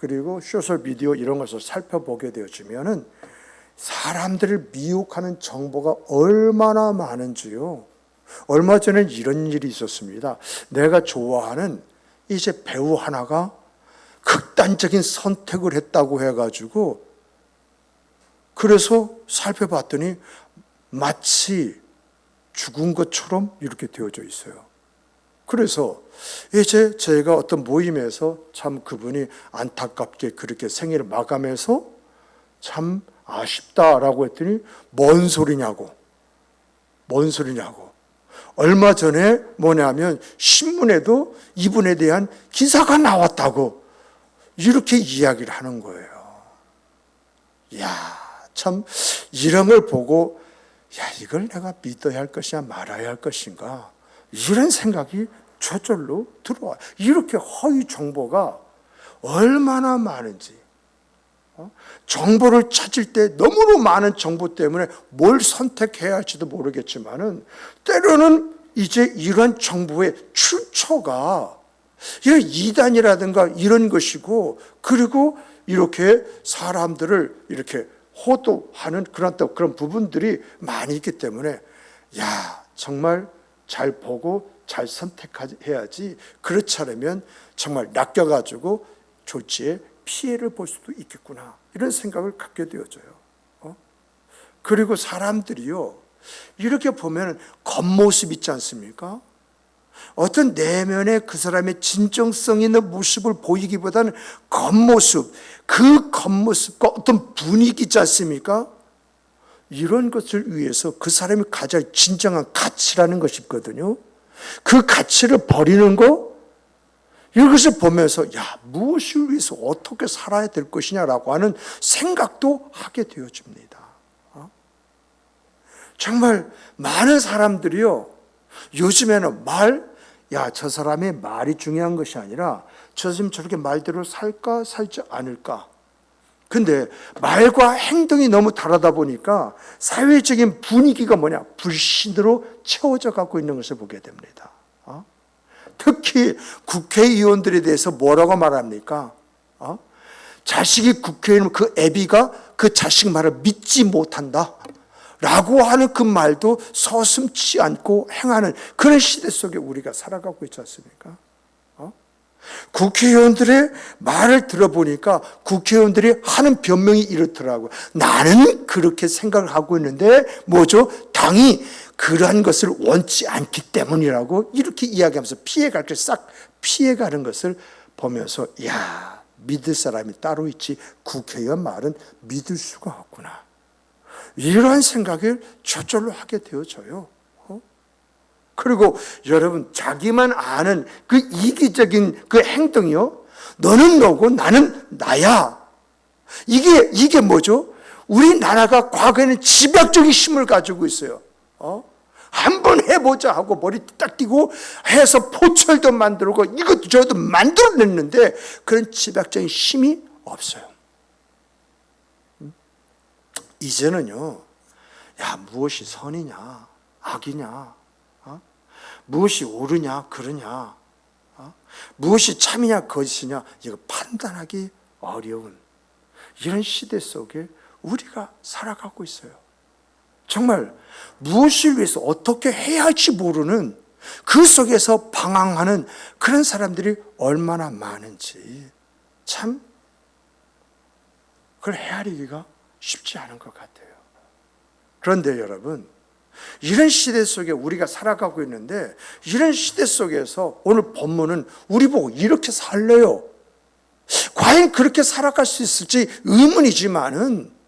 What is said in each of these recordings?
그리고 소셜미디어 이런 것을 살펴보게 되어지면은 사람들을 미혹하는 정보가 얼마나 많은지요. 얼마 전에 이런 일이 있었습니다. 내가 좋아하는 이제 배우 하나가 극단적인 선택을 했다고 해가지고, 그래서 살펴봤더니 마치 죽은 것처럼 이렇게 되어져 있어요. 그래서 이제 제가 어떤 모임에서 참 그분이 안타깝게 그렇게 생일을 마감해서 참 아쉽다라고 했더니 뭔 소리냐고. 얼마 전에 뭐냐면 신문에도 이분에 대한 기사가 나왔다고 이렇게 이야기를 하는 거예요. 이야, 참 이런 걸 보고 이걸 내가 믿어야 할 것이냐 말아야 할 것인가, 이런 생각이 저절로 들어와요. 이렇게 허위 정보가 얼마나 많은지. 정보를 찾을 때 너무나 많은 정보 때문에 뭘 선택해야 할지도 모르겠지만은, 때로는 이제 이런 정보의 출처가 이런 이단이라든가 이런 것이고, 그리고 이렇게 사람들을 이렇게 호도하는 그런 부분들이 많이 있기 때문에, 정말 잘 보고 잘 선택해야지, 그렇지 않으면 정말 낚여가지고 졸지에 피해를 볼 수도 있겠구나, 이런 생각을 갖게 되어져요. 그리고 사람들이요, 이렇게 보면 겉모습 있지 않습니까? 어떤 내면의 그 사람의 진정성 있는 모습을 보이기보다는 겉모습, 그 겉모습과 어떤 분위기 있지 않습니까? 이런 것을 위해서 그 사람이 가질 진정한 가치라는 것이 있거든요. 그 가치를 버리는 거, 이것을 보면서 무엇을 위해서 어떻게 살아야 될 것이냐라고 하는 생각도 하게 되어집니다. 정말 많은 사람들이요, 요즘에는 저 사람의 말이 중요한 것이 아니라 저 사람이 저렇게 말대로 살까 살지 않을까. 근데 말과 행동이 너무 다르다 보니까 사회적인 분위기가 불신으로 채워져 갖고 있는 것을 보게 됩니다. 특히 국회의원들에 대해서 뭐라고 말합니까? 자식이 국회의원, 그 애비가 그 자식 말을 믿지 못한다 라고 하는 그 말도 서슴지 않고 행하는 그런 시대 속에 우리가 살아가고 있지 않습니까? 국회의원들의 말을 들어보니까 국회의원들이 하는 변명이 이렇더라고요. 나는 그렇게 생각을 하고 있는데 뭐죠? 당이 그러한 것을 원치 않기 때문이라고 이렇게 이야기하면서 피해갈 걸 싹 피해가는 것을 보면서, 믿을 사람이 따로 있지 국회의원 말은 믿을 수가 없구나, 이러한 생각을 저절로 하게 되어져요. 그리고 여러분, 자기만 아는 그 이기적인 그 행동이요, 너는 너고 나는 나야, 이게 뭐죠? 우리나라가 과거에는 집약적인 힘을 가지고 있어요. 한번 해보자 하고 머리 딱 띄고 해서 포철도 만들고 이것도 저것도 만들어냈는데 그런 집약적인 힘이 없어요. 이제는요, 무엇이 선이냐 악이냐, 무엇이 옳으냐 그르냐, 무엇이 참이냐 거짓이냐, 이거 판단하기 어려운 이런 시대 속에 우리가 살아가고 있어요. 정말 무엇을 위해서 어떻게 해야 할지 모르는 그 속에서 방황하는 그런 사람들이 얼마나 많은지 참 그걸 헤아리기가 쉽지 않은 것 같아요. 그런데 여러분, 이런 시대 속에 우리가 살아가고 있는데, 이런 시대 속에서 오늘 본문은 우리 보고 이렇게 살래요, 과연 그렇게 살아갈 수 있을지 의문이지만은,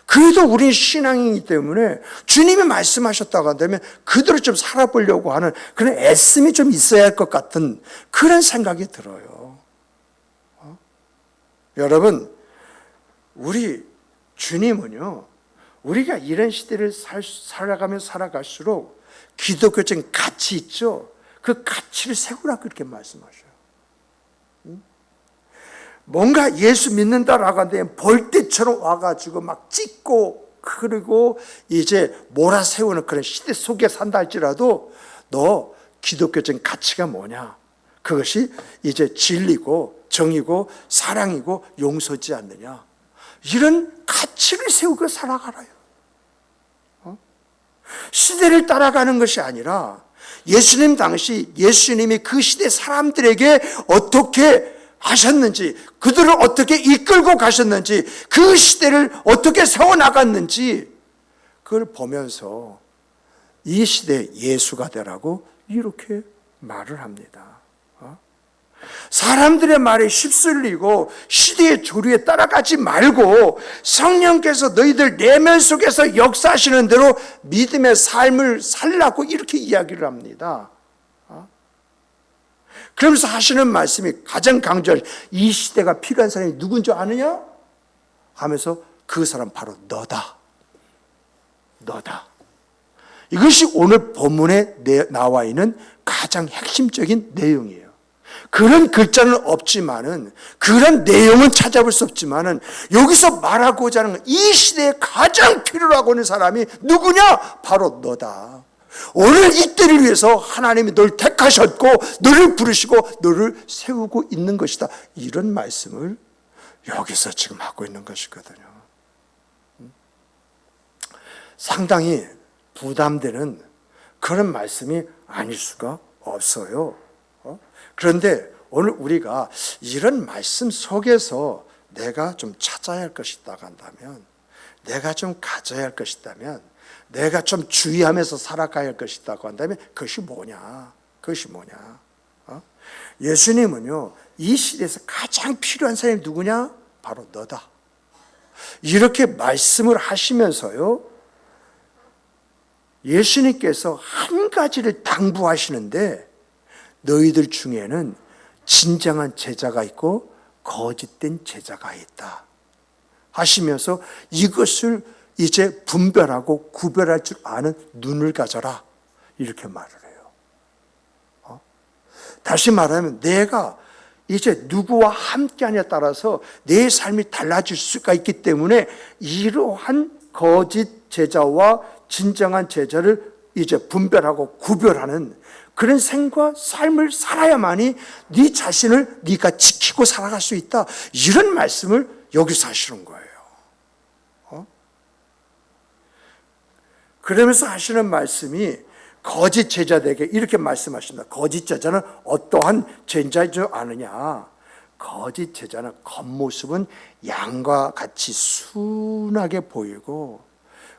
그래도 우리는 신앙이기 때문에 주님이 말씀하셨다고 한다면 그대로 좀 살아보려고 하는 그런 애씀이 좀 있어야 할 것 같은 그런 생각이 들어요. 여러분, 우리 주님은요, 우리가 이런 시대를 살아가면 살아갈수록 기독교적인 가치 있죠? 그 가치를 세우라, 그렇게 말씀하셔요. 뭔가 예수 믿는다라고 하는데 벌떼처럼 와가지고 막 찍고, 그리고 이제 몰아세우는 그런 시대 속에 산다 할지라도 너 기독교적인 가치가 뭐냐? 그것이 이제 진리고 정이고 사랑이고 용서지 않느냐. 이런 가치를 세우고 살아가라요. 시대를 따라가는 것이 아니라 예수님 당시 예수님이 그 시대 사람들에게 어떻게 하셨는지, 그들을 어떻게 이끌고 가셨는지, 그 시대를 어떻게 세워나갔는지 그걸 보면서 이 시대의 예수가 되라고 이렇게 말을 합니다. 사람들의 말에 휩쓸리고 시대의 조류에 따라가지 말고 성령께서 너희들 내면 속에서 역사하시는 대로 믿음의 삶을 살라고 이렇게 이야기를 합니다. 그러면서 하시는 말씀이 가장 강조할, 이 시대가 필요한 사람이 누군지 아느냐? 하면서 그 사람 바로 너다. 너다. 이것이 오늘 본문에 나와 있는 가장 핵심적인 내용이에요. 그런 글자는 없지만은, 그런 내용은 찾아볼 수 없지만은, 여기서 말하고자 하는 이 시대에 가장 필요로 하고 있는 사람이 누구냐? 바로 너다. 오늘 이때를 위해서 하나님이 널 택하셨고 너를 부르시고 너를 세우고 있는 것이다. 이런 말씀을 여기서 지금 하고 있는 것이거든요. 상당히 부담되는 그런 말씀이 아닐 수가 없어요. 그런데 오늘 우리가 이런 말씀 속에서 내가 좀 찾아야 할 것이 있다고 한다면, 내가 좀 가져야 할 것이 있다면, 내가 좀 주의하면서 살아가야 할 것이 있다고 한다면 그것이 뭐냐? 그것이 뭐냐? 예수님은요, 이 시대에서 가장 필요한 사람이 누구냐? 바로 너다. 이렇게 말씀을 하시면서요, 예수님께서 한 가지를 당부하시는데, 너희들 중에는 진정한 제자가 있고 거짓된 제자가 있다 하시면서 이것을 이제 분별하고 구별할 줄 아는 눈을 가져라, 이렇게 말을 해요. 다시 말하면 내가 이제 누구와 함께하냐에 따라서 내 삶이 달라질 수가 있기 때문에 이러한 거짓 제자와 진정한 제자를 이제 분별하고 구별하는 그런 생과 삶을 살아야만이 네 자신을 네가 지키고 살아갈 수 있다. 이런 말씀을 여기서 하시는 거예요. 그러면서 하시는 말씀이 거짓 제자들에게 이렇게 말씀하십니다. 거짓 제자는 어떠한 제자인 줄 아느냐? 거짓 제자는 겉모습은 양과 같이 순하게 보이고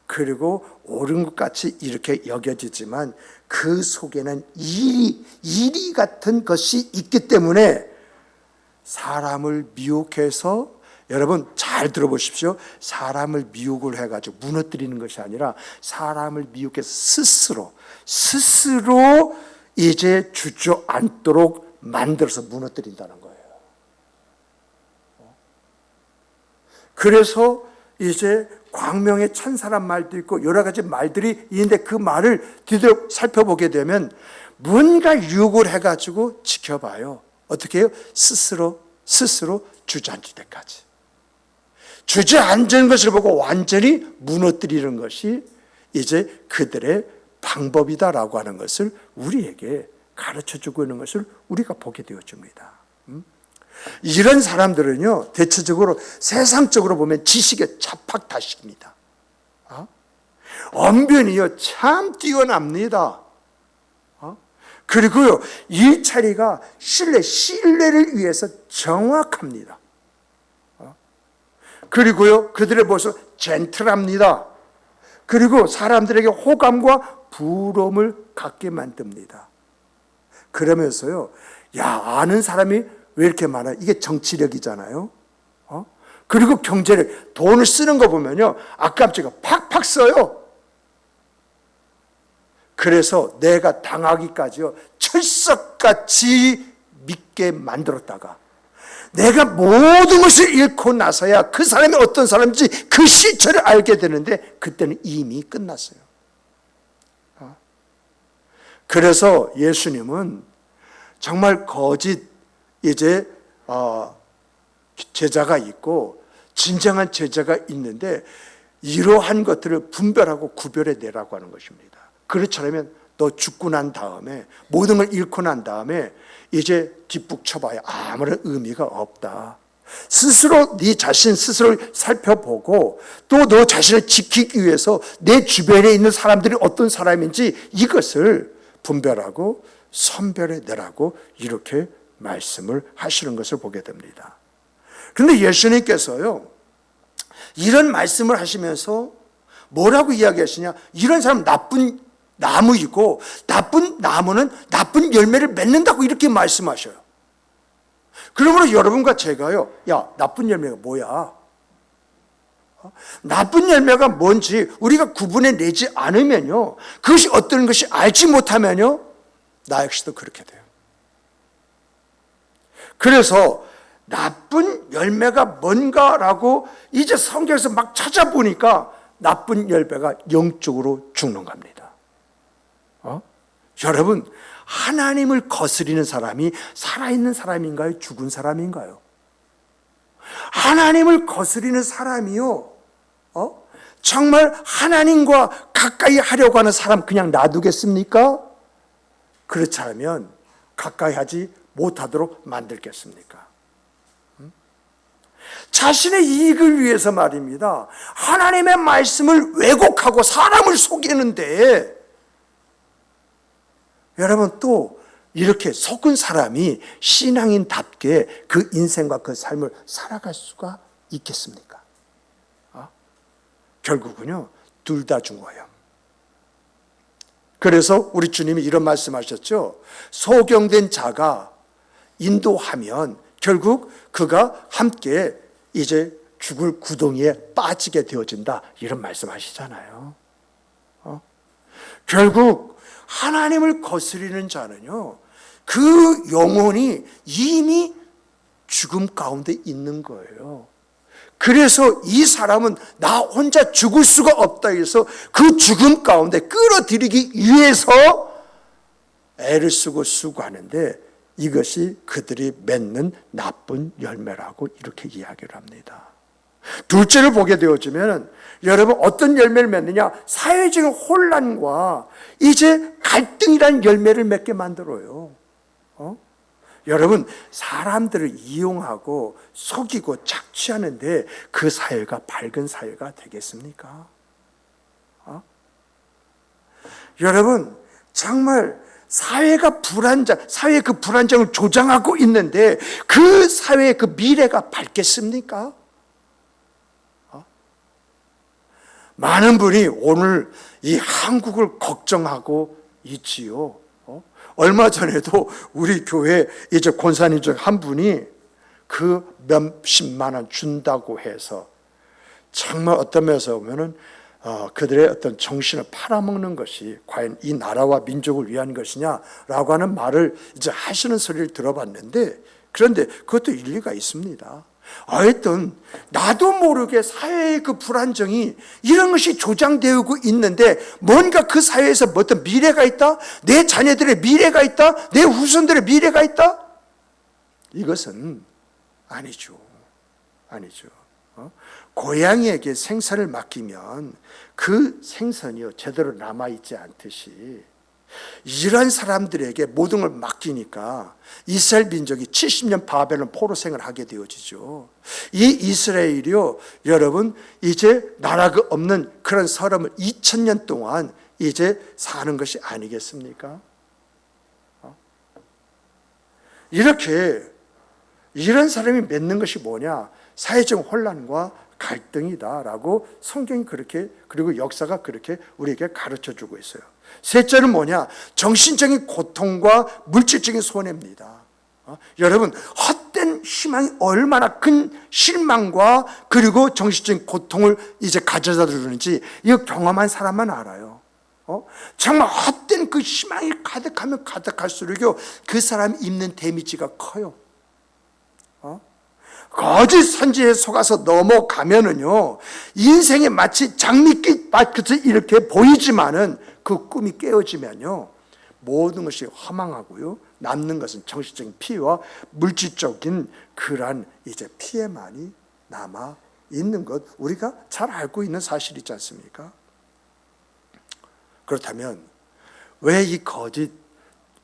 그리고 옳은 것 같이 이렇게 여겨지지만 그 속에는 이리 같은 것이 있기 때문에 사람을 미혹해서, 여러분 잘 들어보십시오. 사람을 미혹을 해가지고 무너뜨리는 것이 아니라 사람을 미혹해서 스스로 이제 주저앉도록 만들어서 무너뜨린다는 거예요. 그래서 이제 광명의 천사란 말도 있고 여러 가지 말들이 있는데 그 말을 뒤로 살펴보게 되면 뭔가 유혹을 해가지고 지켜봐요. 어떻게 해요? 스스로 주저앉을 때까지. 주저앉은 것을 보고 완전히 무너뜨리는 것이 이제 그들의 방법이다라고 하는 것을 우리에게 가르쳐주고 있는 것을 우리가 보게 되어집니다. 이런 사람들은요, 대체적으로 세상적으로 보면 지식의 잡학다식입니다. 언변이요, 참 뛰어납니다. 그리고요, 일처리가 신뢰를 위해서 정확합니다. 그리고요, 그들의 모습 젠틀합니다. 그리고 사람들에게 호감과 부러움을 갖게 만듭니다. 그러면서요, 야, 아는 사람이 왜 이렇게 많아? 이게 정치력이잖아요. 그리고 경제력, 돈을 쓰는 거 보면요, 아깝지가 팍팍 써요. 그래서 내가 당하기까지요, 철석같이 믿게 만들었다가 내가 모든 것을 잃고 나서야 그 사람이 어떤 사람인지 그 실체를 알게 되는데 그때는 이미 끝났어요. 그래서 예수님은 정말 거짓 이제 제자가 있고 진정한 제자가 있는데 이러한 것들을 분별하고 구별해 내라고 하는 것입니다. 그렇지 않으면 너 죽고 난 다음에 모든 걸 잃고 난 다음에 이제 뒷북 쳐봐야 아무런 의미가 없다. 스스로 네 자신 스스로를 살펴보고 또 너 자신을 지키기 위해서 내 주변에 있는 사람들이 어떤 사람인지 이것을 분별하고 선별해내라고 이렇게 말씀을 하시는 것을 보게 됩니다. 그런데 예수님께서요, 이런 말씀을 하시면서 뭐라고 이야기하시냐? 이런 사람 나쁜 나무이고 나쁜 나무는 나쁜 열매를 맺는다고 이렇게 말씀하셔요. 그러므로 여러분과 제가요, 야, 나쁜 열매가 뭐야? 나쁜 열매가 뭔지 우리가 구분해내지 않으면요, 그것이 어떤 것이 알지 못하면요, 나 역시도 그렇게 돼요. 그래서 나쁜 열매가 뭔가라고 이제 성경에서 막 찾아보니까 나쁜 열매가 영적으로 죽는 겁니다. 여러분, 하나님을 거스리는 사람이 살아있는 사람인가요? 죽은 사람인가요? 하나님을 거스리는 사람이요, 정말 하나님과 가까이 하려고 하는 사람 그냥 놔두겠습니까? 그렇지 않으면 가까이 하지 못하도록 만들겠습니까? 자신의 이익을 위해서 말입니다. 하나님의 말씀을 왜곡하고 사람을 속이는데, 여러분, 또 이렇게 속은 사람이 신앙인답게 그 인생과 그 삶을 살아갈 수가 있겠습니까? 결국은요, 둘 다 죽어요. 그래서 우리 주님이 이런 말씀하셨죠. 소경된 자가 인도하면 결국 그가 함께 이제 죽을 구덩이에 빠지게 되어진다, 이런 말씀하시잖아요. 결국 하나님을 거스리는 자는요, 그 영혼이 이미 죽음 가운데 있는 거예요. 그래서 이 사람은 나 혼자 죽을 수가 없다 해서 그 죽음 가운데 끌어들이기 위해서 애를 쓰고 수고하는데, 이것이 그들이 맺는 나쁜 열매라고 이렇게 이야기를 합니다. 둘째를 보게 되어지면 여러분, 어떤 열매를 맺느냐? 사회적인 혼란과 이제 갈등이라는 열매를 맺게 만들어요. 여러분, 사람들을 이용하고 속이고 착취하는데 그 사회가 밝은 사회가 되겠습니까? 여러분, 정말 사회의 그 불안정을 조장하고 있는데 그 사회의 그 미래가 밝겠습니까? 많은 분이 오늘 이 한국을 걱정하고 있지요. 얼마 전에도 우리 교회 이제 권사님 중 한 분이 그 몇십만 원 준다고 해서 정말 어떤 면에서 보면은 그들의 어떤 정신을 팔아먹는 것이 과연 이 나라와 민족을 위한 것이냐라고 하는 말을 이제 하시는 소리를 들어봤는데, 그런데 그것도 일리가 있습니다. 하여튼 나도 모르게 사회의 그 불안정이 이런 것이 조장되고 있는데 뭔가 그 사회에서 어떤 미래가 있다? 내 자녀들의 미래가 있다? 내 후손들의 미래가 있다? 이것은 아니죠. 아니죠. 고양이에게 생선을 맡기면 그 생선이요 제대로 남아있지 않듯이 이런 사람들에게 모든 걸 맡기니까 이스라엘 민족이 70년 바벨론 포로 생활을 하게 되어지죠. 이 이스라엘이요, 여러분, 이제 나라가 없는 그런 서름을 2000년 동안 이제 사는 것이 아니겠습니까? 이렇게 이런 사람이 맺는 것이 뭐냐? 사회적 혼란과 갈등이다라고 성경이 그렇게, 그리고 역사가 그렇게 우리에게 가르쳐주고 있어요. 셋째는 뭐냐? 정신적인 고통과 물질적인 손해입니다. 여러분, 헛된 희망이 얼마나 큰 실망과 그리고 정신적인 고통을 이제 가져다 주는지 이거 경험한 사람만 알아요. 정말 헛된 그 희망이 가득하면 가득할수록요 그 사람이 입는 데미지가 커요. 거짓 선지에 속아서 넘어가면은요, 인생에 마치 장미빛 끝이 이렇게 보이지만은 그 꿈이 깨어지면요, 모든 것이 허망하고요, 남는 것은 정신적인 피해와 물질적인 그러한 이제 피해만이 남아 있는 것, 우리가 잘 알고 있는 사실이지 않습니까? 그렇다면 왜 이 거짓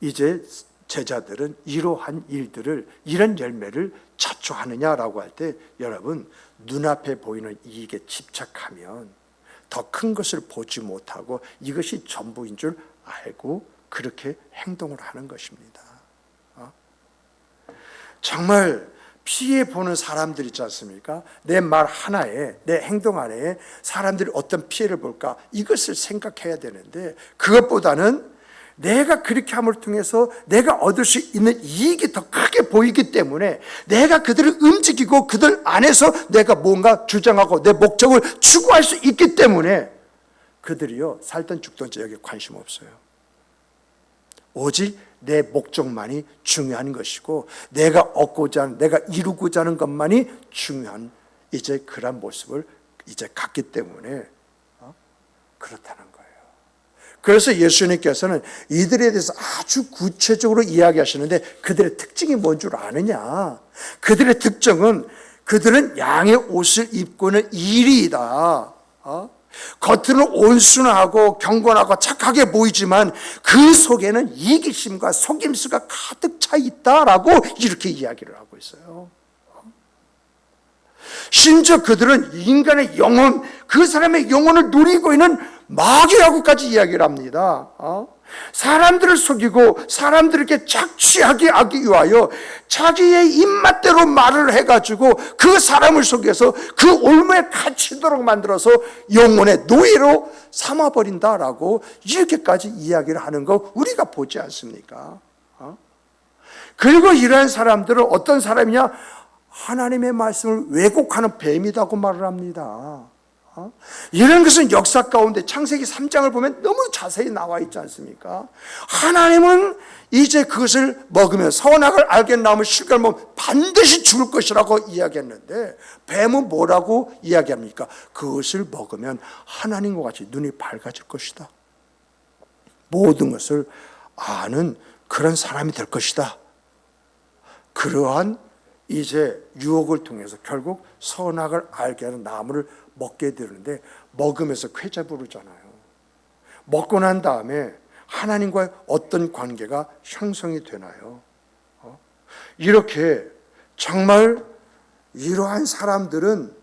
이제 제자들은 이러한 일들을, 이런 열매를 자초하느냐라고 할 때, 여러분 눈앞에 보이는 이익에 집착하면 더 큰 것을 보지 못하고 이것이 전부인 줄 알고 그렇게 행동을 하는 것입니다. 정말 피해 보는 사람들 있지 않습니까? 내 말 하나에, 내 행동 하나에 사람들이 어떤 피해를 볼까, 이것을 생각해야 되는데, 그것보다는 내가 그렇게 함을 통해서 내가 얻을 수 있는 이익이 더 크게 보이기 때문에 내가 그들을 움직이고 그들 안에서 내가 뭔가 주장하고 내 목적을 추구할 수 있기 때문에 그들이요, 살든 죽든지 여기에 관심 없어요. 오직 내 목적만이 중요한 것이고, 내가 얻고자 하는, 내가 이루고자 하는 것만이 중요한 이제 그런 모습을 이제 갖기 때문에 그렇다는 거예요. 그래서 예수님께서는 이들에 대해서 아주 구체적으로 이야기하시는데, 그들의 특징이 뭔 줄 아느냐? 그들의 특징은, 그들은 양의 옷을 입고는 이리이다. 겉으로는 온순하고 경건하고 착하게 보이지만 그 속에는 이기심과 속임수가 가득 차 있다라고 이렇게 이야기를 하고 있어요. 심지어 그들은 인간의 영혼, 그 사람의 영혼을 누리고 있는 마귀라고까지 이야기를 합니다. 사람들을 속이고 사람들에게 착취하게 하기 위하여 자기의 입맛대로 말을 해가지고 그 사람을 속여서 그 올무에 갇히도록 만들어서 영혼의 노예로 삼아버린다라고 이렇게까지 이야기를 하는 거 우리가 보지 않습니까? 그리고 이러한 사람들은 어떤 사람이냐? 하나님의 말씀을 왜곡하는 뱀이라고 말을 합니다. 이런 것은 역사 가운데 창세기 3장을 보면 너무 자세히 나와 있지 않습니까? 하나님은 이제 그것을 먹으면 선악을 알게 나오면 실과를 먹으면 반드시 죽을 것이라고 이야기했는데, 뱀은 뭐라고 이야기합니까? 그것을 먹으면 하나님과 같이 눈이 밝아질 것이다. 모든 것을 아는 그런 사람이 될 것이다. 그러한 이제 유혹을 통해서 결국 선악을 알게 하는 나무를 먹게 되는데, 먹으면서 쾌재 부르잖아요. 먹고 난 다음에 하나님과의 어떤 관계가 형성이 되나요? 이렇게 정말 이러한 사람들은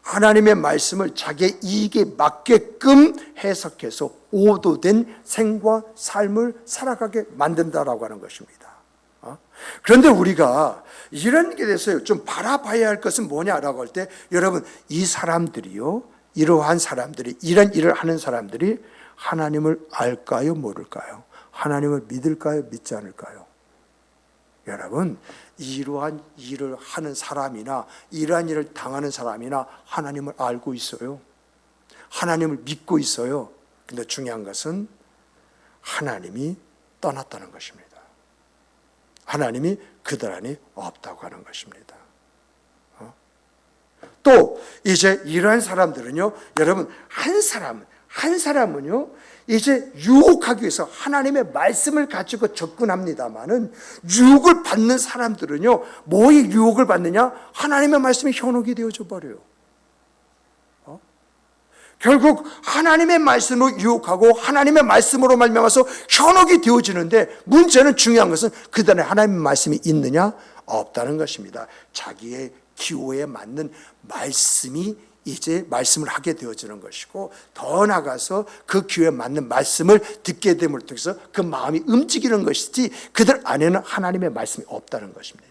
하나님의 말씀을 자기의 이익에 맞게끔 해석해서 오도된 생과 삶을 살아가게 만든다라고 하는 것입니다. 그런데 우리가 이런 게 대해서 좀 바라봐야 할 것은 뭐냐라고 할 때, 여러분 이 사람들이요, 이러한 사람들이, 이런 일을 하는 사람들이 하나님을 알까요, 모를까요? 하나님을 믿을까요, 믿지 않을까요? 여러분, 이러한 일을 하는 사람이나 이러한 일을 당하는 사람이나 하나님을 알고 있어요. 하나님을 믿고 있어요. 근데 중요한 것은 하나님이 떠났다는 것입니다. 하나님이 그들 안에 없다고 하는 것입니다. 또 이제 이러한 사람들은요, 여러분 한 사람은요 이제 유혹하기 위해서 하나님의 말씀을 가지고 접근합니다마는, 유혹을 받는 사람들은요 뭐에 유혹을 받느냐? 하나님의 말씀이 현혹이 되어져 버려요. 결국 하나님의 말씀으로 유혹하고 하나님의 말씀으로 말미암아서 현혹이 되어지는데, 문제는, 중요한 것은 그들의 하나님의 말씀이 있느냐 없다는 것입니다. 자기의 기호에 맞는 말씀이 이제 말씀을 하게 되어지는 것이고, 더 나아가서 그 기호에 맞는 말씀을 듣게 됨을 통해서 그 마음이 움직이는 것이지 그들 안에는 하나님의 말씀이 없다는 것입니다.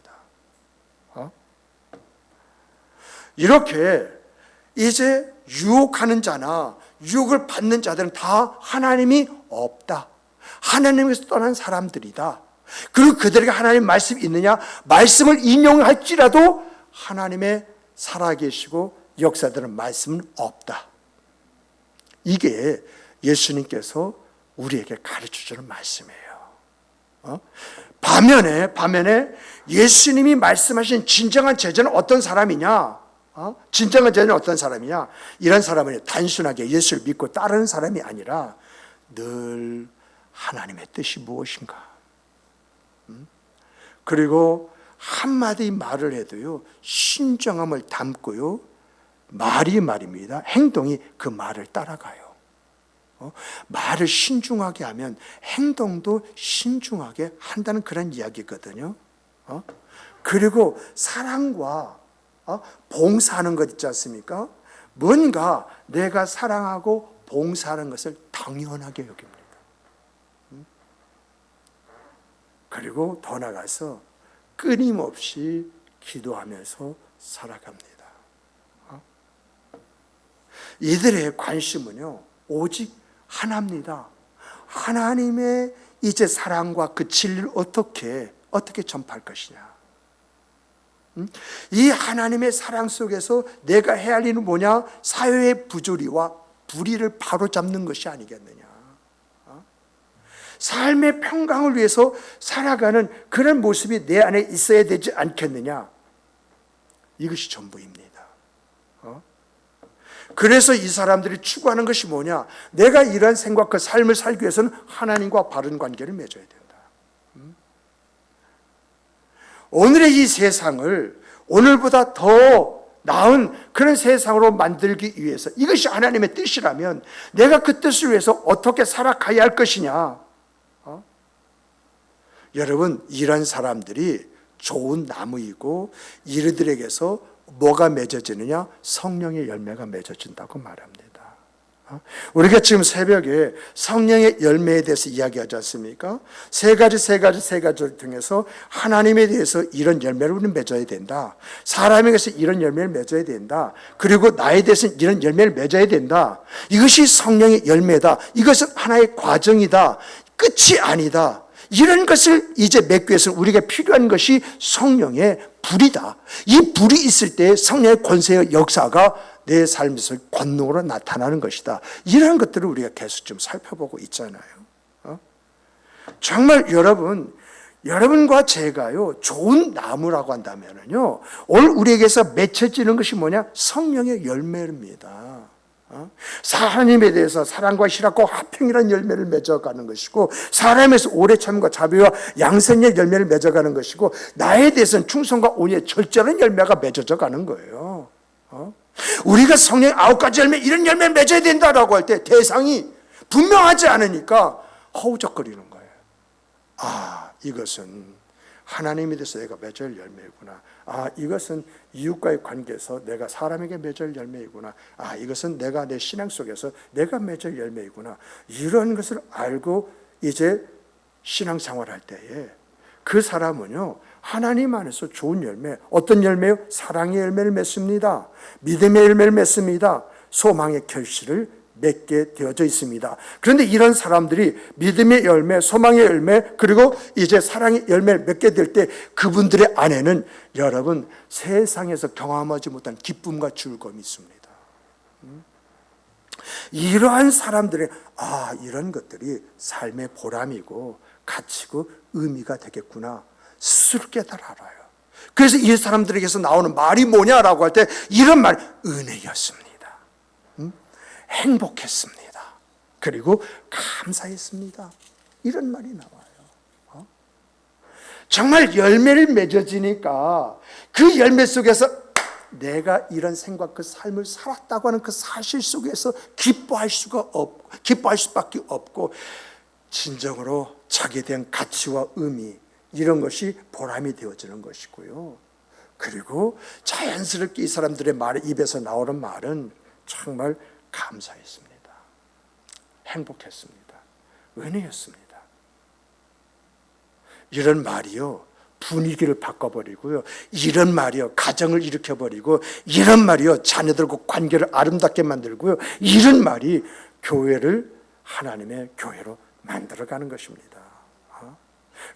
이렇게 이제 유혹하는 자나 유혹을 받는 자들은 다 하나님이 없다, 하나님에서 떠난 사람들이다. 그리고 그들에게 하나님 말씀이 있느냐? 말씀을 인용할지라도 하나님의 살아계시고 역사되는 말씀은 없다. 이게 예수님께서 우리에게 가르쳐주는 말씀이에요. 반면에 예수님이 말씀하신 진정한 제자는 어떤 사람이냐? 진정한 제자는 어떤 사람이냐? 이런 사람은 단순하게 예수를 믿고 따르는 사람이 아니라 늘 하나님의 뜻이 무엇인가, 그리고 한마디 말을 해도요 신정함을 담고요, 말이 말입니다, 행동이 그 말을 따라가요. 말을 신중하게 하면 행동도 신중하게 한다는 그런 이야기거든요. 그리고 사랑과 봉사하는 것 있지 않습니까? 뭔가 내가 사랑하고 봉사하는 것을 당연하게 여깁니다. 그리고 더 나가서 끊임없이 기도하면서 살아갑니다. 이들의 관심은요, 오직 하나입니다. 하나님의 이제 사랑과 그 진리를 어떻게 전파할 것이냐. 이 하나님의 사랑 속에서 내가 해야 할 일은 뭐냐? 사회의 부조리와 불의를 바로잡는 것이 아니겠느냐. 삶의 평강을 위해서 살아가는 그런 모습이 내 안에 있어야 되지 않겠느냐. 이것이 전부입니다. 그래서 이 사람들이 추구하는 것이 뭐냐? 내가 이러한 생각과 삶을 살기 위해서는 하나님과 바른 관계를 맺어야 된다. 오늘의 이 세상을 오늘보다 더 나은 그런 세상으로 만들기 위해서, 이것이 하나님의 뜻이라면 내가 그 뜻을 위해서 어떻게 살아가야 할 것이냐. 여러분, 이런 사람들이 좋은 나무이고 이들에게서 뭐가 맺어지느냐? 성령의 열매가 맺어진다고 말합니다. 우리가 지금 새벽에 성령의 열매에 대해서 이야기하지 않습니까? 세 가지를 통해서 하나님에 대해서 이런 열매를 우리는 맺어야 된다. 사람에게서 이런 열매를 맺어야 된다. 그리고 나에 대해서는 이런 열매를 맺어야 된다. 이것이 성령의 열매다. 이것은 하나의 과정이다. 끝이 아니다. 이런 것을 이제 맺기 위해서 우리가 필요한 것이 성령의 불이다. 이 불이 있을 때 성령의 권세의 역사가 내 삶에서 권능으로 나타나는 것이다. 이런 것들을 우리가 계속 좀 살펴보고 있잖아요. 정말 여러분과 제가요, 좋은 나무라고 한다면요, 오늘 우리에게서 맺혀지는 것이 뭐냐? 성령의 열매입니다. 하나님에 대해서 사랑과 희락과 화평이라는 열매를 맺어가는 것이고, 사람에서 오래 참과 자비와 양선의 열매를 맺어가는 것이고, 나에 대해서는 충성과 온유의 절제하는 열매가 맺어져 가는 거예요. 우리가 성령의 9가지 열매, 이런 열매를 맺어야 된다라고 할 때 대상이 분명하지 않으니까 허우적거리는 거예요. 이것은 하나님에 대해서 내가 맺어야 할 열매이구나. 이것은 이웃과의 관계에서 내가 사람에게 맺어야 할 열매이구나. 이것은 내가 내 신앙 속에서 내가 맺어야 할 열매이구나. 이런 것을 알고 이제 신앙생활할 때에 그 사람은요, 하나님 안에서 좋은 열매, 어떤 열매요? 사랑의 열매를 맺습니다. 믿음의 열매를 맺습니다. 소망의 결실을 맺게 되어져 있습니다. 그런데 이런 사람들이 믿음의 열매, 소망의 열매, 그리고 이제 사랑의 열매를 맺게 될 때 그분들의 안에는 여러분 세상에서 경험하지 못한 기쁨과 즐거움이 있습니다. 이러한 사람들의 이런 것들이 삶의 보람이고 가치고 의미가 되겠구나 스스로 깨달아 알아요. 그래서 이 사람들에게서 나오는 말이 뭐냐라고 할 때 이런 말, 은혜였습니다. 행복했습니다. 그리고 감사했습니다. 이런 말이 나와요. 정말 열매를 맺어지니까 그 열매 속에서 내가 이런 생각, 그 삶을 살았다고 하는 그 사실 속에서 기뻐할 수밖에 없고, 진정으로 자기에 대한 가치와 의미, 이런 것이 보람이 되어지는 것이고요. 그리고 자연스럽게 이 사람들의 입에서 나오는 말은 정말 감사했습니다. 행복했습니다. 은혜였습니다. 이런 말이요, 분위기를 바꿔버리고요, 이런 말이요, 가정을 일으켜버리고, 이런 말이요, 자녀들과 관계를 아름답게 만들고요, 이런 말이 교회를 하나님의 교회로 만들어가는 것입니다.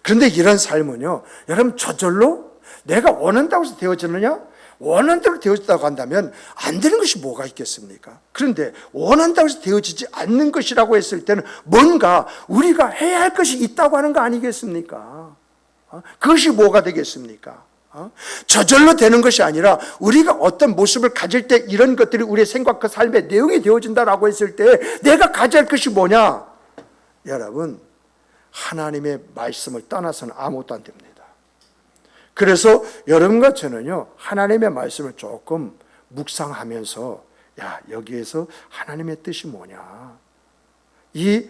그런데 이런 삶은요, 여러분 저절로 내가 원한다고 해서 되어지느냐? 원하는 대로 되어진다고 한다면 안 되는 것이 뭐가 있겠습니까? 그런데 원한다고 해서 되어지지 않는 것이라고 했을 때는 뭔가 우리가 해야 할 것이 있다고 하는 거 아니겠습니까? 그것이 뭐가 되겠습니까? 저절로 되는 것이 아니라 우리가 어떤 모습을 가질 때 이런 것들이 우리의 생각과 삶의 내용이 되어진다라고 했을 때 내가 가져야 할 것이 뭐냐? 여러분, 하나님의 말씀을 떠나서는 아무것도 안 됩니다. 그래서 여러분과 저는요, 하나님의 말씀을 조금 묵상하면서, 여기에서 하나님의 뜻이 뭐냐? 이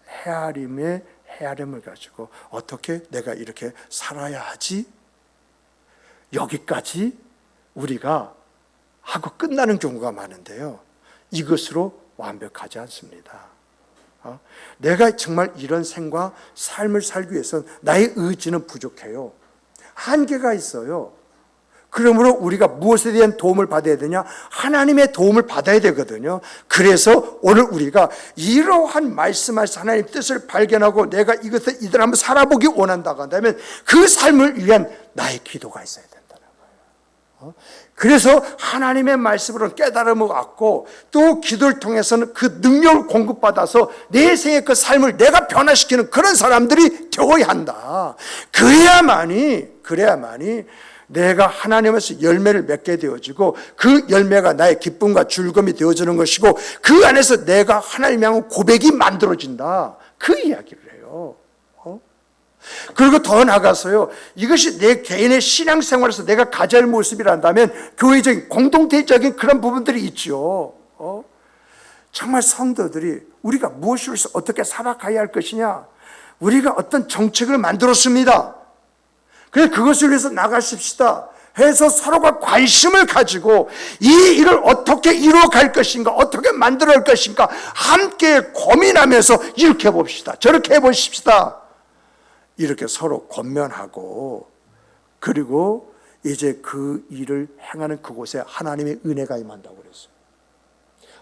헤아림을 가지고 어떻게 내가 이렇게 살아야 하지? 여기까지 우리가 하고 끝나는 경우가 많은데요, 이것으로 완벽하지 않습니다. 내가 정말 이런 생과 삶을 살기 위해서는 나의 의지는 부족해요. 한계가 있어요. 그러므로 우리가 무엇에 대한 도움을 받아야 되냐? 하나님의 도움을 받아야 되거든요. 그래서 오늘 우리가 이러한 말씀하신 하나님의 뜻을 발견하고 내가 이것을 이대로 한번 살아보기 원한다고 한다면 그 삶을 위한 나의 기도가 있어야 된다는 거예요. 그래서 하나님의 말씀으로 깨달음을 얻고 또 기도를 통해서는 그 능력을 공급받아서 내 생의 그 삶을 내가 변화시키는 그런 사람들이 되어야 한다. 그래야만이 내가 하나님에서 열매를 맺게 되어지고 그 열매가 나의 기쁨과 즐거움이 되어지는 것이고 그 안에서 내가 하나님 향한 고백이 만들어진다. 그 이야기를 해요. 그리고 더 나아가서요, 이것이 내 개인의 신앙생활에서 내가 가져야 할 모습이란다면 교회적인 공동체적인 그런 부분들이 있죠. 정말 성도들이 우리가 무엇을 해서 어떻게 살아가야 할 것이냐, 우리가 어떤 정책을 만들었습니다. 그래서 그것을 위해서 나가십시다 해서 서로가 관심을 가지고 이 일을 어떻게 이루어갈 것인가, 어떻게 만들어갈 것인가 함께 고민하면서 이렇게 해봅시다, 저렇게 해보십시다, 이렇게 서로 권면하고, 그리고 이제 그 일을 행하는 그곳에 하나님의 은혜가 임한다고 그랬어요.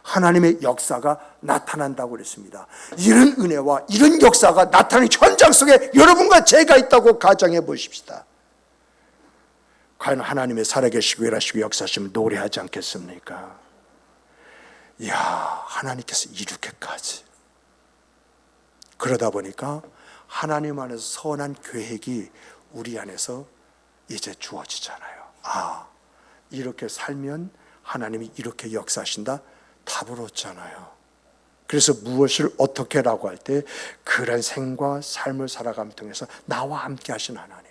하나님의 역사가 나타난다고 그랬습니다. 이런 은혜와 이런 역사가 나타나는 현장 속에 여러분과 제가 있다고 가정해 보십시다. 과연 하나님의 살아계시고 일하시고 역사하시면 노래하지 않겠습니까? 이야, 하나님께서 이렇게까지. 그러다 보니까 하나님 안에서 선한 계획이 우리 안에서 이제 주어지잖아요. 이렇게 살면 하나님이 이렇게 역사하신다. 답을 얻잖아요. 그래서 무엇을 어떻게 라고 할 때 그런 생과 삶을 살아감을 통해서 나와 함께 하신 하나님,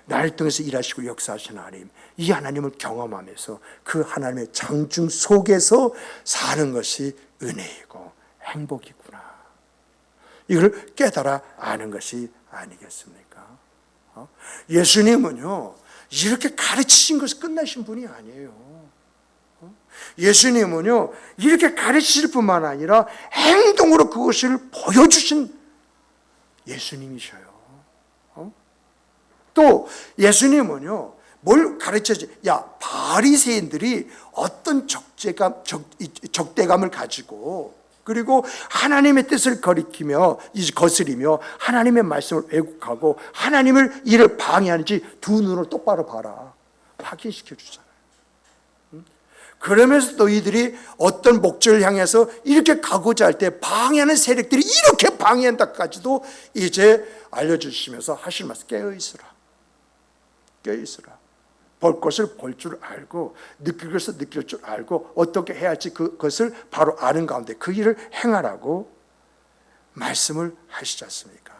나를 통해서 일하시고 역사하신 하나님, 이 하나님을 경험하면서 그 하나님의 장중 속에서 사는 것이 은혜이고 행복이구나, 이걸 깨달아 아는 것이 아니겠습니까? 예수님은요, 이렇게 가르치신 것이 끝나신 분이 아니에요. 예수님은요, 이렇게 가르치실 뿐만 아니라 행동으로 그것을 보여주신 예수님이셔요. 또 예수님은요, 뭘 가르쳐지? 바리새인들이 어떤 적대감을 가지고, 그리고 하나님의 뜻을 거스리며 하나님의 말씀을 왜곡하고 하나님을 이를 방해하는지 두 눈을 똑바로 봐라, 확인시켜 주잖아요. 그러면서 너희들이 어떤 목적을 향해서 이렇게 가고자 할 때 방해하는 세력들이 이렇게 방해한다까지도 이제 알려주시면서 하실 말씀, 깨어있으라. 볼 것을 볼 줄 알고 느낄 것을 느낄 줄 알고 어떻게 해야 할지 그것을 바로 아는 가운데 그 일을 행하라고 말씀을 하시지 않습니까?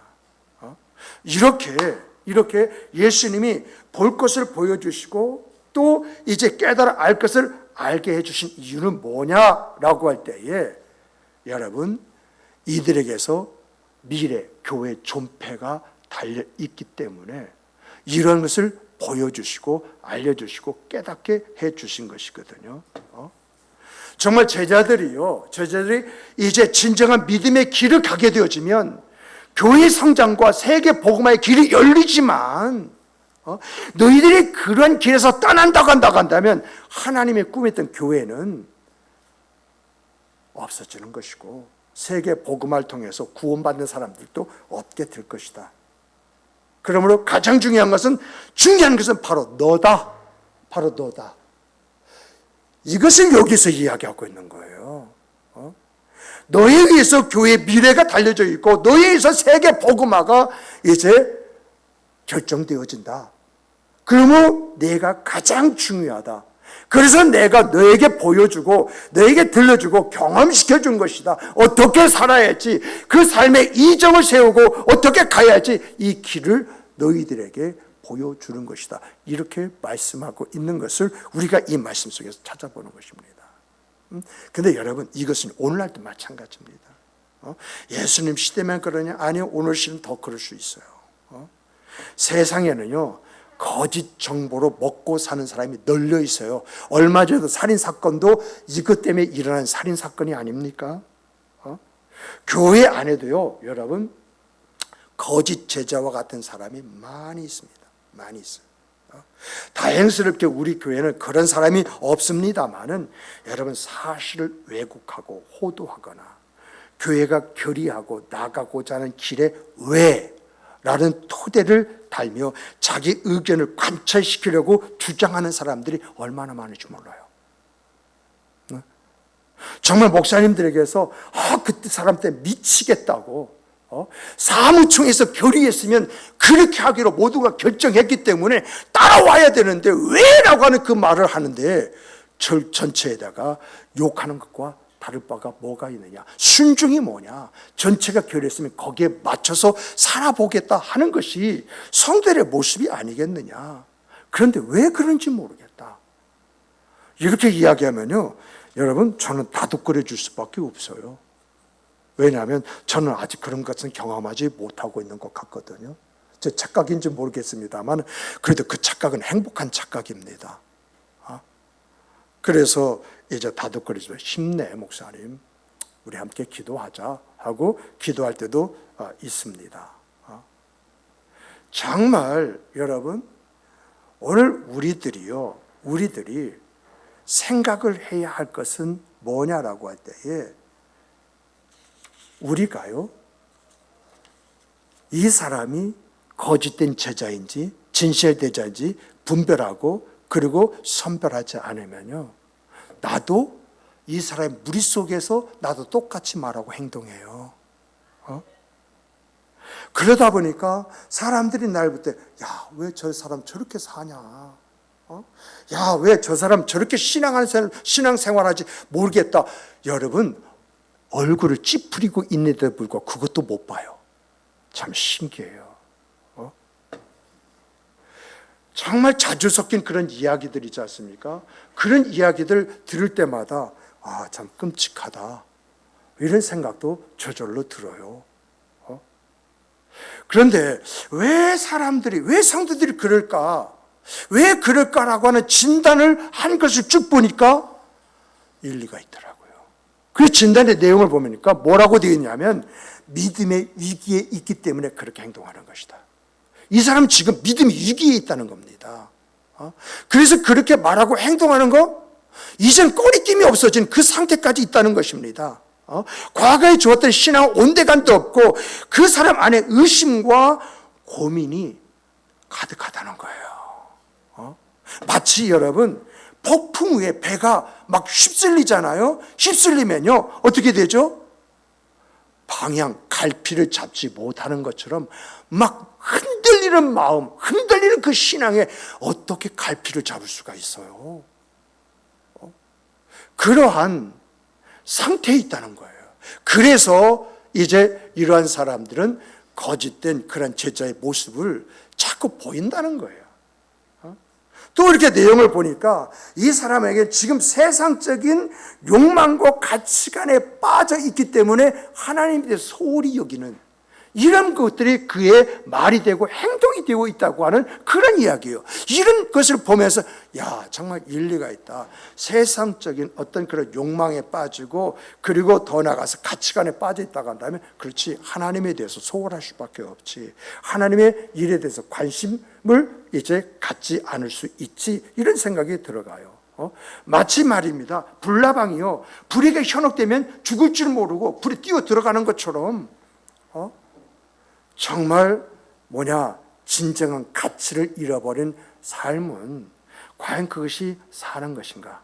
이렇게 예수님이 볼 것을 보여주시고 또 이제 깨달아 알 것을 알게 해주신 이유는 뭐냐라고 할 때에, 여러분, 이들에게서 미래 교회 존폐가 달려있기 때문에 이런 것을 보여주시고 알려주시고 깨닫게 해주신 것이거든요. 정말 제자들이 이제 진정한 믿음의 길을 가게 되어지면 교회 성장과 세계 복음화의 길이 열리지만, 너희들이 그런 길에서 떠난다고 한다면 하나님의 꿈했던 교회는 없어지는 것이고 세계 복음화를 통해서 구원받는 사람들도 없게 될 것이다. 그러므로 가장 중요한 것은 바로 너다. 이것을 여기서 이야기하고 있는 거예요. 너에 의해서 교회의 미래가 달려져 있고 너에 의해서 세계 복음화가 이제 결정되어진다. 그러므로 내가 가장 중요하다. 그래서 내가 너에게 보여주고 너에게 들려주고 경험시켜준 것이다. 어떻게 살아야 할지, 그 삶의 이정을 세우고 어떻게 가야 할지 이 길을 너희들에게 보여주는 것이다. 이렇게 말씀하고 있는 것을 우리가 이 말씀 속에서 찾아보는 것입니다. 그런데 여러분, 이것은 오늘날도 마찬가지입니다. 예수님 시대만 그러냐? 아니요, 오늘 시대는 더 그럴 수 있어요. 세상에는요, 거짓 정보로 먹고 사는 사람이 널려 있어요. 얼마 전에도 살인사건도 이것 때문에 일어난 살인사건이 아닙니까? 교회 안에도요, 여러분, 거짓 제자와 같은 사람이 많이 있습니다. 많이 있어요. 다행스럽게 우리 교회는 그런 사람이 없습니다만은, 여러분, 사실을 왜곡하고 호도하거나 교회가 결의하고 나가고자 하는 길에 왜? 라는 토대를 달며 자기 의견을 관철시키려고 주장하는 사람들이 얼마나 많은지 몰라요. 정말 목사님들에게서 그때 사람 때문에 미치겠다고 사무총에서 결의했으면 그렇게 하기로 모두가 결정했기 때문에 따라와야 되는데 왜? 라고 하는 그 말을 하는데 전체에다가 욕하는 것과 다를 바가 뭐가 있느냐? 순종이 뭐냐? 전체가 결의했으면 거기에 맞춰서 살아보겠다 하는 것이 성도의 모습이 아니겠느냐? 그런데 왜 그런지 모르겠다. 이렇게 이야기하면요, 여러분, 저는 다독거려 줄 수밖에 없어요. 왜냐하면 저는 아직 그런 것은 경험하지 못하고 있는 것 같거든요. 제 착각인지 모르겠습니다만 그래도 그 착각은 행복한 착각입니다. 그래서 이제 다독거리죠. 힘내, 목사님. 우리 함께 기도하자 하고 기도할 때도 있습니다. 정말 여러분, 오늘 우리들이 생각을 해야 할 것은 뭐냐라고 할 때에 우리가요, 이 사람이 거짓된 제자인지 진실된 제자인지 분별하고 그리고 선별하지 않으면요, 나도 이 사람의 무리 속에서 나도 똑같이 말하고 행동해요. 그러다 보니까 사람들이 날 볼 때, 야, 왜 저 사람 저렇게 사냐? 야, 왜 저 사람 저렇게 신앙생활하지 모르겠다. 여러분, 얼굴을 찌푸리고 있는데도 불구하고 그것도 못 봐요. 참 신기해요. 정말 자주 섞인 그런 이야기들이지 않습니까? 그런 이야기들 들을 때마다 참 끔찍하다, 이런 생각도 저절로 들어요. 그런데 왜 성도들이 그럴까? 왜 그럴까라고 하는 진단을 한 것을 쭉 보니까 일리가 있더라고요. 그 진단의 내용을 보니까 뭐라고 되어 있냐면, 믿음의 위기에 있기 때문에 그렇게 행동하는 것이다. 이 사람은 지금 믿음의 위기에 있다는 겁니다. 그래서 그렇게 말하고 행동하는 거, 이젠 꺼리낌이 없어진 그 상태까지 있다는 것입니다. 과거에 주었던 신앙 온데간도 없고 그 사람 안에 의심과 고민이 가득하다는 거예요. 마치 여러분, 폭풍 위에 배가 막 휩쓸리잖아요. 휩쓸리면요, 어떻게 되죠? 방향, 갈피를 잡지 못하는 것처럼 막 흔들리는 마음, 흔들리는 그 신앙에 어떻게 갈피를 잡을 수가 있어요? 그러한 상태에 있다는 거예요. 그래서 이제 이러한 사람들은 거짓된 그런 제자의 모습을 자꾸 보인다는 거예요. 또 이렇게 내용을 보니까 이 사람에게 지금 세상적인 욕망과 가치관에 빠져 있기 때문에 하나님에 대해 소홀히 여기는 이런 것들이 그의 말이 되고 행동이 되고 있다고 하는 그런 이야기예요. 이런 것을 보면서 정말 일리가 있다. 세상적인 어떤 그런 욕망에 빠지고 그리고 더 나아가서 가치관에 빠져 있다고 한다면, 그렇지, 하나님에 대해서 소홀할 수밖에 없지. 하나님의 일에 대해서 관심을 이제 갖지 않을 수 있지. 이런 생각이 들어가요. 마치 말입니다. 불나방이요, 불에게 현혹되면 죽을 줄 모르고 불에 뛰어 들어가는 것처럼 정말 진정한 가치를 잃어버린 삶은 과연 그것이 사는 것인가?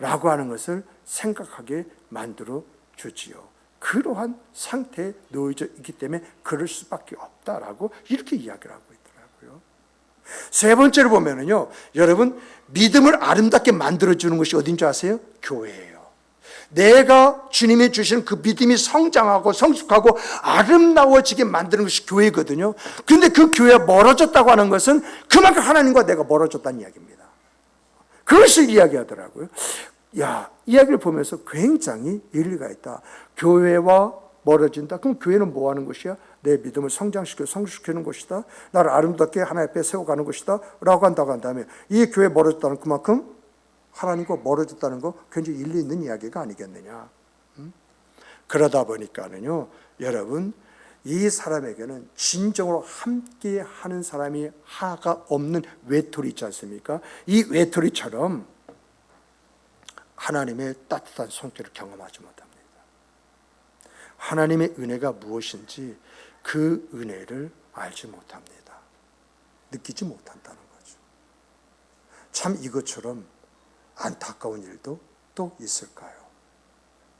라고 하는 것을 생각하게 만들어 주지요. 그러한 상태에 놓여져 있기 때문에 그럴 수밖에 없다라고 이렇게 이야기를 하고 있더라고요. 세 번째로 보면은요, 여러분, 믿음을 아름답게 만들어주는 것이 어딘 줄 아세요? 교회예요. 내가 주님이 주신 그 믿음이 성장하고 성숙하고 아름다워지게 만드는 것이 교회거든요. 그런데 그 교회가 멀어졌다고 하는 것은 그만큼 하나님과 내가 멀어졌다는 이야기입니다. 그것을 이야기하더라고요. 이야기를 보면서 굉장히 일리가 있다. 교회와 멀어진다. 그럼 교회는 뭐 하는 것이야? 내 믿음을 성장시켜 성숙시키는 것이다. 나를 아름답게 하나님 앞에 세워가는 것이다. 라고 한다고 한다면 이 교회 멀어졌다는 그만큼 하나님과 멀어졌다는 거 굉장히 일리 있는 이야기가 아니겠느냐. 그러다 보니까는요, 여러분, 이 사람에게는 진정으로 함께 하는 사람이 하나가 없는 외톨이 있지 않습니까? 이 외톨이처럼 하나님의 따뜻한 손길을 경험하지 못합니다. 하나님의 은혜가 무엇인지 그 은혜를 알지 못합니다. 느끼지 못한다는 거죠. 참 이것처럼 안타까운 일도 또 있을까요?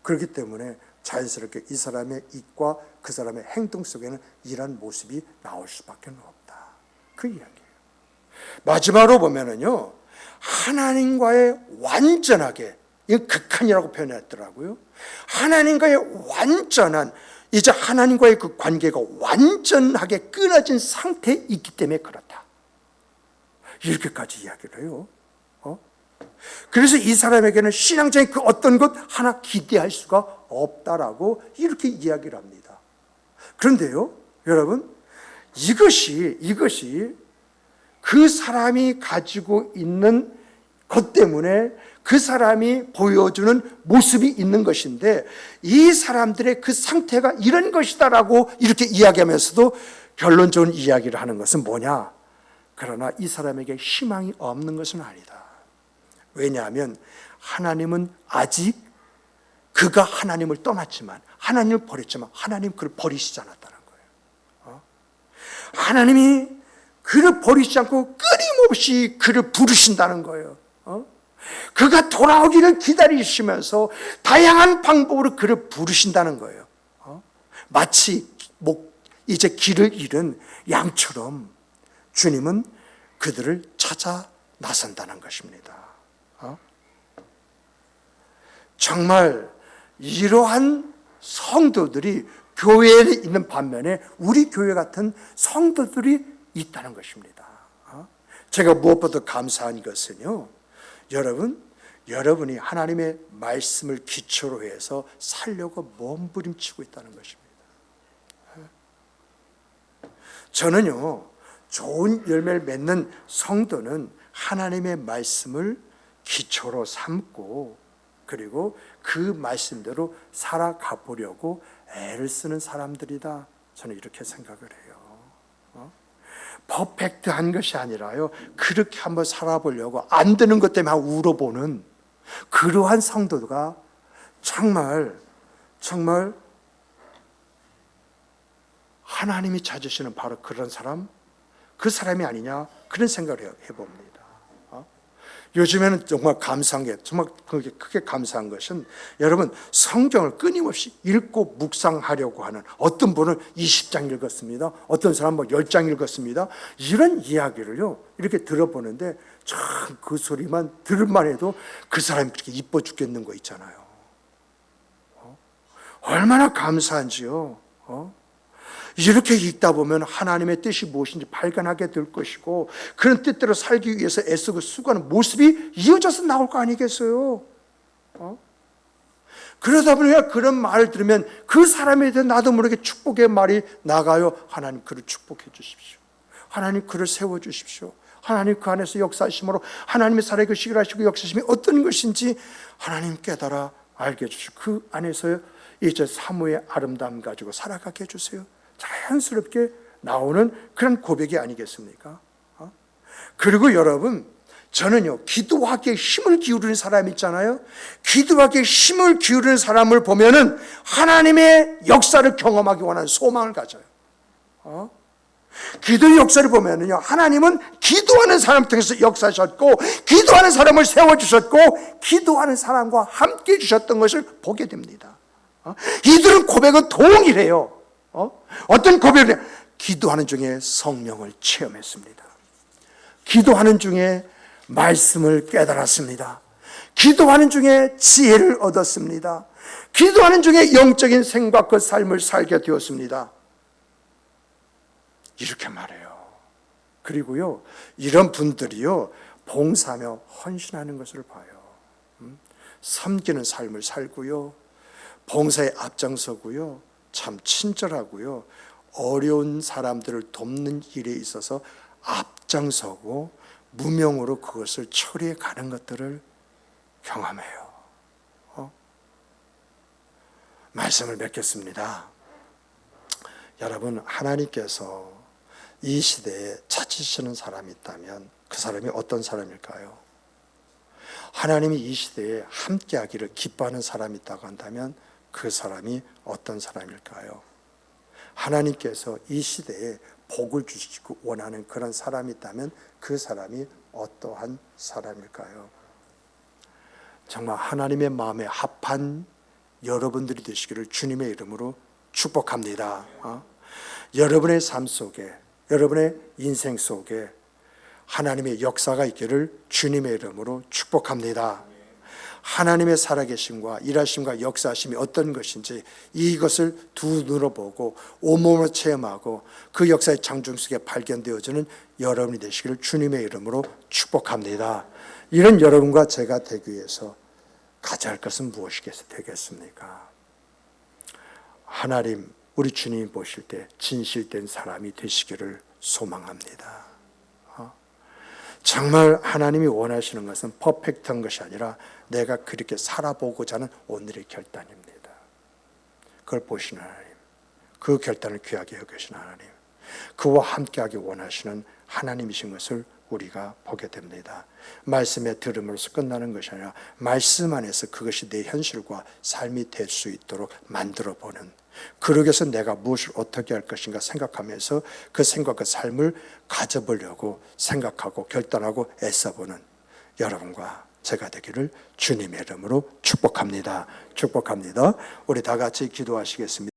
그렇기 때문에 자연스럽게 이 사람의 입과 그 사람의 행동 속에는 이런 모습이 나올 수밖에 없다. 그 이야기예요. 마지막으로 보면은요, 하나님과의 완전하게, 이건 극한이라고 표현했더라고요. 하나님과의 완전한, 이제 하나님과의 그 관계가 완전하게 끊어진 상태에 있기 때문에 그렇다. 이렇게까지 이야기를 해요. 그래서 이 사람에게는 신앙적인 그 어떤 것 하나 기대할 수가 없다라고 이렇게 이야기를 합니다. 그런데요, 여러분, 이것이 그 사람이 가지고 있는 것 때문에 그 사람이 보여주는 모습이 있는 것인데, 이 사람들의 그 상태가 이런 것이다라고 이렇게 이야기하면서도 결론적인 이야기를 하는 것은 뭐냐? 그러나 이 사람에게 희망이 없는 것은 아니다. 왜냐하면 하나님은 아직 그가 하나님을 떠났지만, 하나님을 버렸지만 하나님 그를 버리시지 않았다는 거예요. 하나님이 그를 버리지 않고 끊임없이 그를 부르신다는 거예요. 그가 돌아오기를 기다리시면서 다양한 방법으로 그를 부르신다는 거예요. 마치 이제 길을 잃은 양처럼 주님은 그들을 찾아 나선다는 것입니다. 정말 이러한 성도들이 교회에 있는 반면에 우리 교회 같은 성도들이 있다는 것입니다. 제가 무엇보다 감사한 것은요, 여러분이 하나님의 말씀을 기초로 해서 살려고 몸부림치고 있다는 것입니다. 저는요, 좋은 열매를 맺는 성도는 하나님의 말씀을 기초로 삼고, 그리고 그 말씀대로 살아가 보려고 애를 쓰는 사람들이다. 저는 이렇게 생각을 해요. 퍼펙트한 것이 아니라요, 그렇게 한번 살아보려고 안 되는 것 때문에 울어보는 그러한 성도가 정말 하나님이 찾으시는 바로 그런 사람, 그 사람이 아니냐, 그런 생각을 해봅니다. 요즘에는 정말 감사한 게, 정말 크게 감사한 것은, 여러분, 성경을 끊임없이 읽고 묵상하려고 하는, 어떤 분은 20장 읽었습니다. 어떤 사람은 10장 읽었습니다. 이런 이야기를요, 이렇게 들어보는데, 참 그 소리만 들을만 해도 그 사람이 그렇게 이뻐 죽겠는 거 있잖아요. 얼마나 감사한지요. 이렇게 읽다 보면 하나님의 뜻이 무엇인지 발견하게 될 것이고, 그런 뜻대로 살기 위해서 애쓰고 수고하는 모습이 이어져서 나올 거 아니겠어요? 그러다 보니까 그런 말을 들으면 그 사람에 대해 나도 모르게 축복의 말이 나가요. 하나님 그를 축복해 주십시오. 하나님 그를 세워 주십시오. 하나님 그 안에서 역사하심으로 하나님의 살아의 그 시기를 하시고 역사하심이 어떤 것인지 하나님 깨달아 알게 해주시고, 그 안에서 이제 사모의 아름다움 가지고 살아가게 해주세요. 자연스럽게 나오는 그런 고백이 아니겠습니까? 그리고 여러분, 저는요, 기도하기에 힘을 기울이는 사람 있잖아요. 기도하기에 힘을 기울이는 사람을 보면은 하나님의 역사를 경험하기 원하는 소망을 가져요. 기도의 역사를 보면은요, 하나님은 기도하는 사람 통해서 역사하셨고, 기도하는 사람을 세워주셨고, 기도하는 사람과 함께 해주셨던 것을 보게 됩니다. 이들은 고백은 동일해요. 어떤 고백을 해요? 기도하는 중에 성령을 체험했습니다. 기도하는 중에 말씀을 깨달았습니다. 기도하는 중에 지혜를 얻었습니다. 기도하는 중에 영적인 생각과 삶을 살게 되었습니다. 이렇게 말해요. 그리고요, 이런 분들이요, 봉사하며 헌신하는 것을 봐요. 섬기는 삶을 살고요, 봉사에 앞장서고요, 참 친절하고요, 어려운 사람들을 돕는 일에 있어서 앞장서고 무명으로 그것을 처리해 가는 것들을 경험해요. 말씀을 맺겠습니다. 여러분, 하나님께서 이 시대에 찾으시는 사람이 있다면 그 사람이 어떤 사람일까요? 하나님이 이 시대에 함께하기를 기뻐하는 사람이 있다고 한다면 그 사람이 어떤 사람일까요? 하나님께서 이 시대에 복을 주시고 원하는 그런 사람이 있다면 그 사람이 어떠한 사람일까요? 정말 하나님의 마음에 합한 여러분들이 되시기를 주님의 이름으로 축복합니다. 여러분의 삶 속에, 여러분의 인생 속에 하나님의 역사가 있기를 주님의 이름으로 축복합니다. 하나님의 살아계심과 일하심과 역사하심이 어떤 것인지 이것을 두 눈으로 보고 온몸으로 체험하고 그 역사의 장중 속에 발견되어지는 여러분이 되시기를 주님의 이름으로 축복합니다. 이런 여러분과 제가 되기 위해서 가져야 할 것은 무엇이 되겠습니까? 하나님, 우리 주님이 보실 때 진실된 사람이 되시기를 소망합니다. 정말 하나님이 원하시는 것은 퍼펙트한 것이 아니라 내가 그렇게 살아보고자 하는 오늘의 결단입니다. 그걸 보시는 하나님, 그 결단을 귀하게 여기시는 하나님, 그와 함께하기 원하시는 하나님이신 것을 우리가 보게 됩니다. 말씀의 들음으로써 끝나는 것이 아니라 말씀 안에서 그것이 내 현실과 삶이 될 수 있도록 만들어보는, 그러기 위해서 내가 무엇을 어떻게 할 것인가 생각하면서 그 생각과 삶을 가져보려고 생각하고 결단하고 애써보는 여러분과 제가 되기를 주님의 이름으로 축복합니다. 축복합니다. 우리 다 같이 기도하시겠습니다.